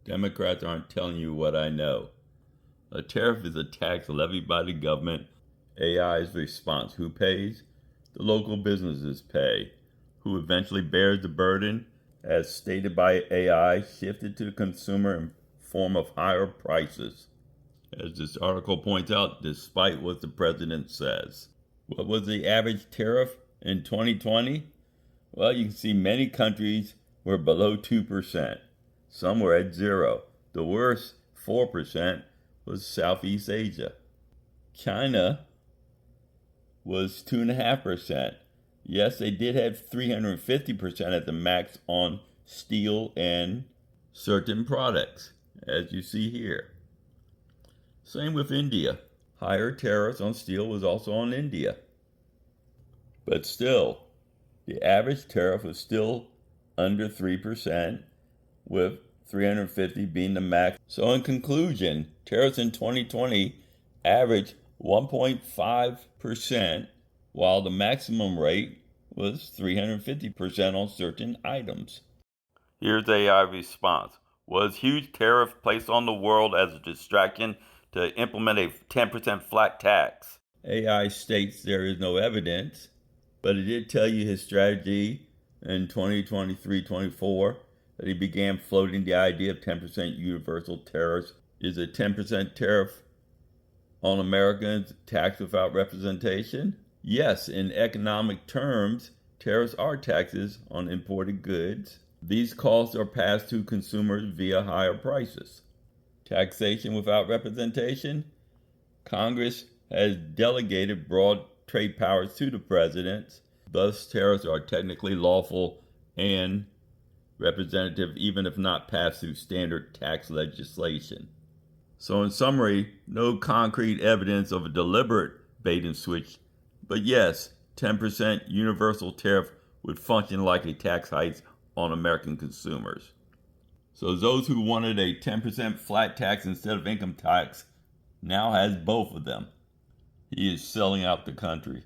Democrats aren't telling you what I know. A tariff is a tax levied by the government. AI's response. Who pays? The local businesses pay. Who eventually bears the burden? As stated by AI, shifted to the consumer in form of higher prices. As this article points out, despite what the president says. What was the average tariff in 2020? Well, you can see many countries were below 2%. Some were at zero. The worst, 4%, was Southeast Asia. China was 2.5%. Yes, they did have 350% at the max on steel and certain products, as you see here. Same with India. Higher tariffs on steel was also on India. But still, the average tariff was still under 3%, with 350 being the max. So in conclusion, tariffs in 2020 averaged 1.5%, while the maximum rate was 350% on certain items. Here's AI response. Was huge tariff placed on the world as a distraction to implement a 10% flat tax? AI states there is no evidence, but it did tell you his strategy in 2023-24 that he began floating the idea of 10% universal tariffs. Is a 10% tariff on Americans tax without representation? Yes, in economic terms, tariffs are taxes on imported goods. These costs are passed to consumers via higher prices. Taxation without representation? Congress has delegated broad trade powers to the president. Thus, tariffs are technically lawful and representative, even if not passed through standard tax legislation. So in summary, no concrete evidence of a deliberate bait and switch, but yes, 10% universal tariff would function like a tax hike on American consumers. So those who wanted a 10% flat tax instead of income tax now has both of them. He is selling out the country.